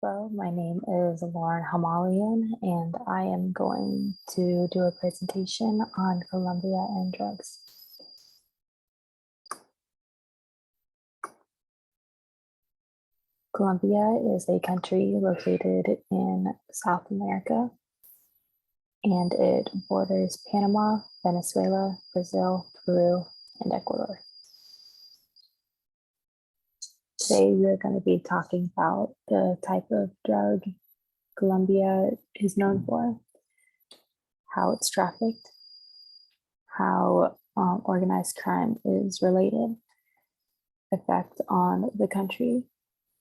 Hello, my name is Lauren Hamalian, and I am going to do a presentation on Colombia and drugs. Colombia is a country located in South America, and it borders Panama, Venezuela, Brazil, Peru, and Ecuador. Today, we're going to be talking about the type of drug Colombia is known for, how it's trafficked, how organized crime is related, effect on the country,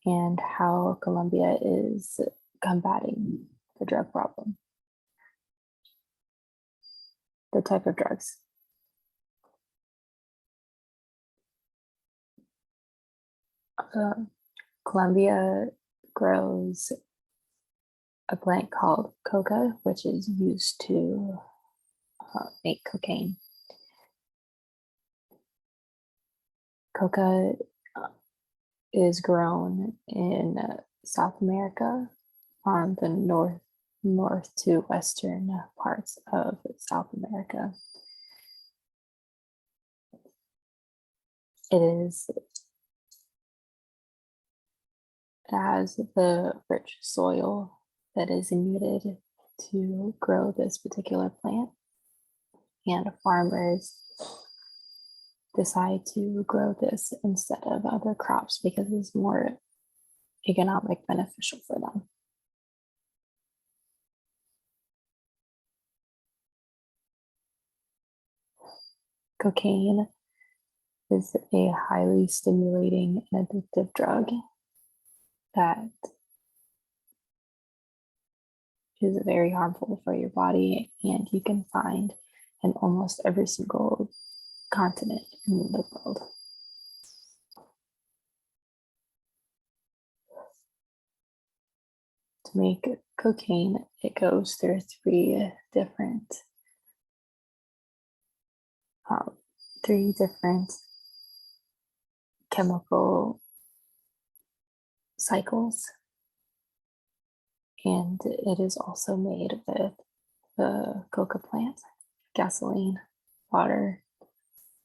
and how Colombia is combating the drug problem. The type of drugs. Colombia grows a plant called coca, which is used to make cocaine. Coca is grown in South America on the north to western parts of South America. It has the rich soil that is needed to grow this particular plant, and farmers decide to grow this instead of other crops because it's more economic beneficial for them. Cocaine is a highly stimulating and addictive drug that is very harmful for your body, and you can find in almost every single continent in the world. To make cocaine, it goes through three different chemical cycles, and it is also made with the coca plant, gasoline, water,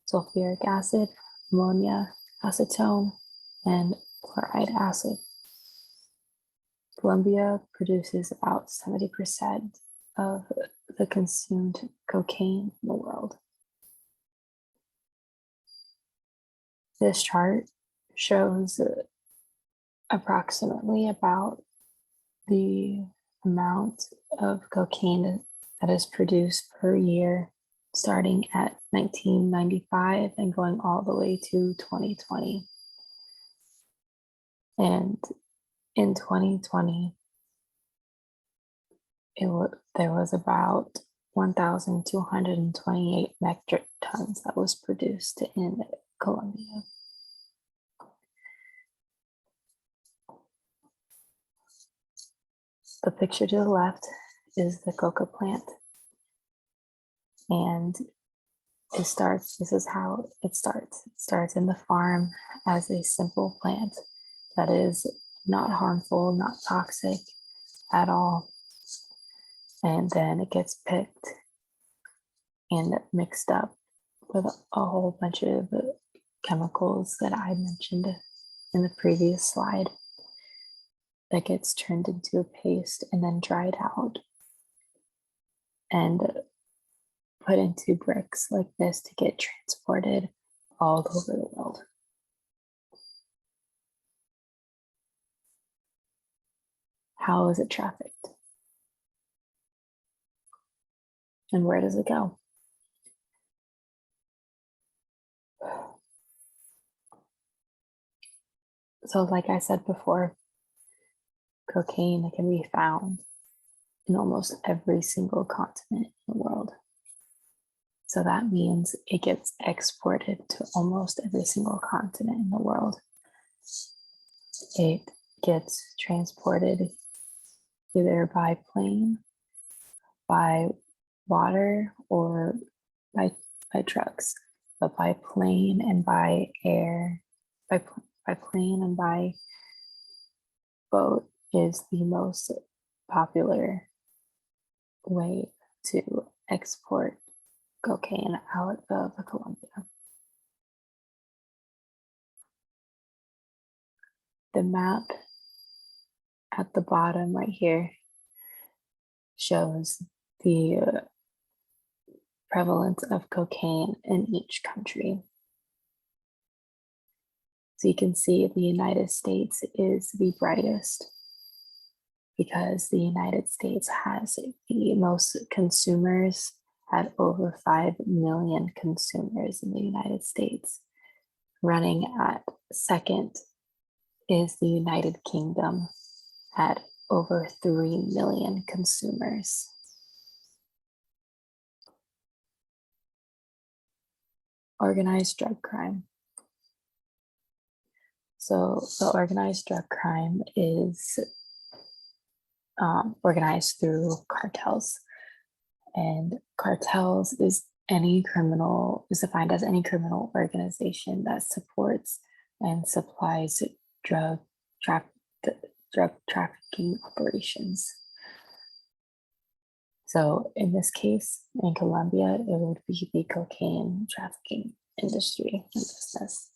sulfuric acid, ammonia, acetone, and chloride acid. Colombia produces about 70% of the consumed cocaine in the world. This chart shows approximately about the amount of cocaine that is produced per year, starting at 1995 and going all the way to 2020. And in 2020, there was about 1,228 metric tons that was produced in Colombia. The picture to the left is the coca plant, and this is how it starts. It starts in the farm as a simple plant that is not harmful, not toxic at all. And then it gets picked and mixed up with a whole bunch of chemicals that I mentioned in the previous slide. That gets turned into a paste and then dried out and put into bricks like this to get transported all over the world. How is it trafficked? And where does it go? So like I said before, cocaine can be found in almost every single continent in the world. So that means it gets exported to almost every single continent in the world. It gets transported either by plane, by water, or by trucks. But by plane and by air, by plane and by boat, is the most popular way to export cocaine out of Colombia. The map at the bottom right here shows the prevalence of cocaine in each country. So you can see the United States is the brightest because the United States has the most consumers, at over 5 million consumers in the United States. Running at second is the United Kingdom at over 3 million consumers. Organized drug crime. So the organized drug crime is organized through cartels, and cartels is defined as any criminal organization that supports and supplies drug trafficking operations. So in this case, in Colombia, it would be the cocaine trafficking industry and business.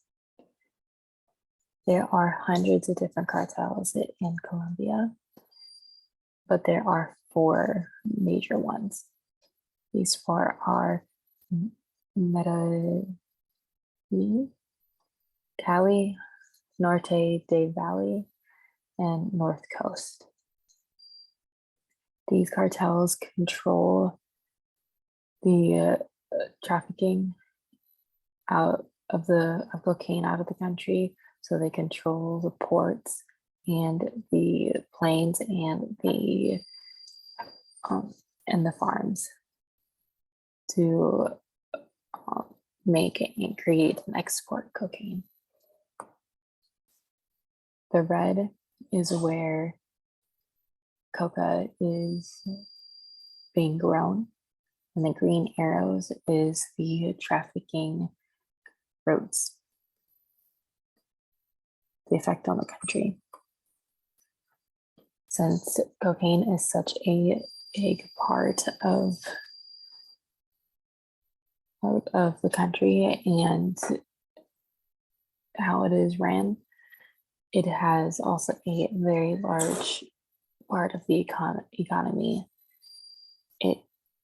There are hundreds of different cartels in Colombia, but there are 4 major ones. These 4 are Medellin, Cali, Norte de Valle, and North Coast. These cartels control the trafficking out of cocaine out of the country. So they control the ports and the planes and the farms to make and create and export cocaine. The red is where coca is being grown, and the green arrows is the trafficking routes. The effect on the country. Since cocaine is such a big part of the country and how it is ran, it has also a very large part of the economy.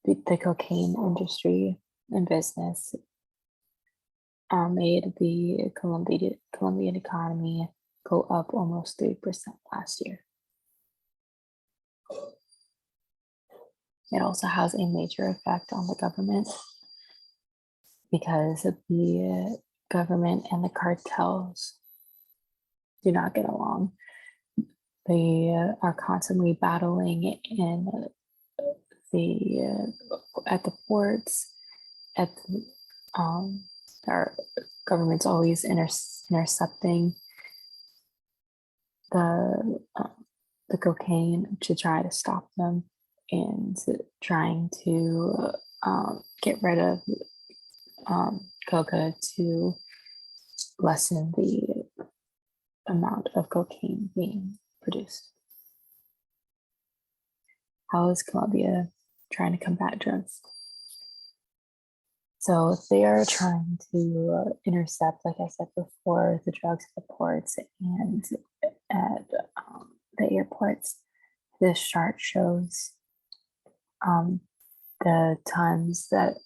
The cocaine industry and business made the Colombian economy go up almost 3% last year. It also has a major effect on the government because the government and the cartels do not get along. They are constantly battling at the ports. Our government's always intercepting the cocaine to try to stop them and trying to get rid of coca to lessen the amount of cocaine being produced. How is Colombia trying to combat drugs? So they are trying to intercept, like I said before, the drugs at the ports and at the airports. This chart shows the tons that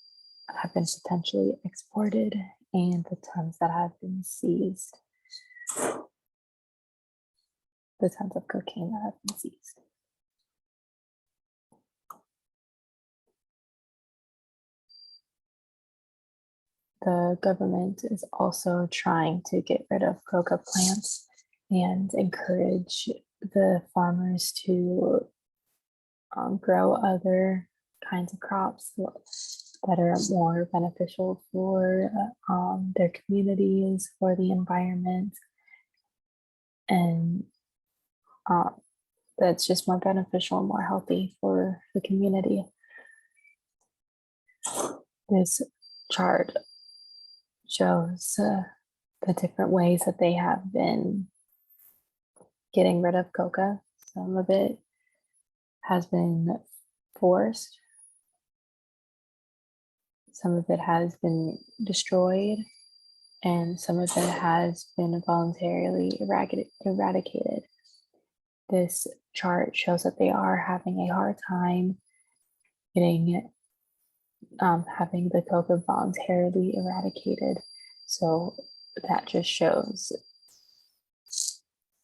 have been potentially exported and the tons that have been seized. The tons of cocaine that have been seized. The government is also trying to get rid of coca plants and encourage the farmers to grow other kinds of crops that are more beneficial for their communities, for the environment, and that's just more beneficial and more healthy for the community. This chart shows the different ways that they have been getting rid of coca. Some of it has been forced, some of it has been destroyed, and some of it has been voluntarily eradicated. This chart shows that they are having a hard time getting having the coca voluntarily eradicated. So that just shows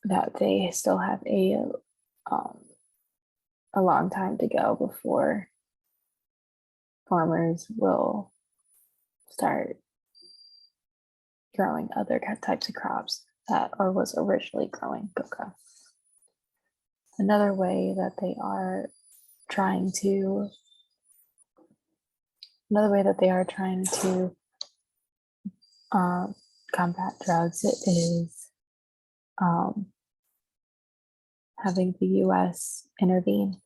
that they still have a long time to go before farmers will start growing other types of crops that or was originally growing coca. Another way that they are trying to combat drugs is having the U.S. intervene.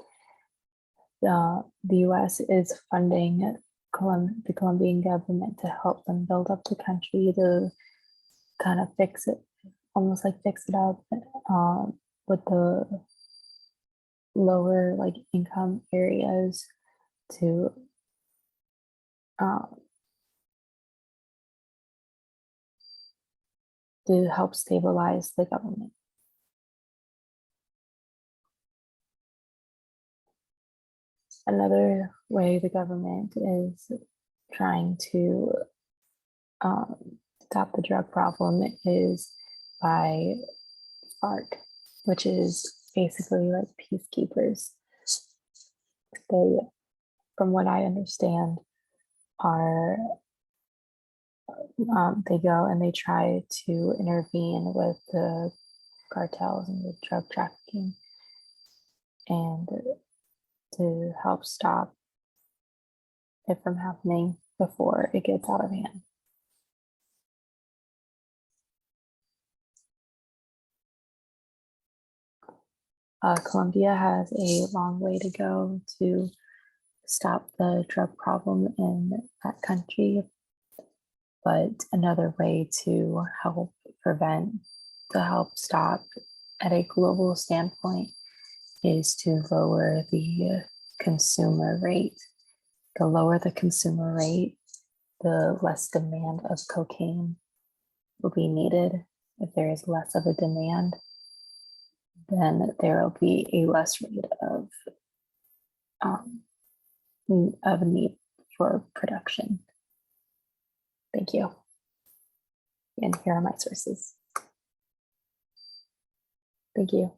The U.S. is funding the Colombian government to help them build up the country, to kind of fix it, almost like fix it up with the lower income areas to help stabilize the government. Another way the government is trying to stop the drug problem is by FARC, which is basically like peacekeepers. They, from what I understand, are they go and they try to intervene with the cartels and the drug trafficking and to help stop it from happening before it gets out of hand. Colombia has a long way to go to stop the drug problem in that country, but another way to help stop at a global standpoint is to lower the consumer rate. The lower the consumer rate, the less demand of cocaine will be needed. If there is less of a demand, then there will be a less rate of need for production. Thank you. And here are my sources. Thank you.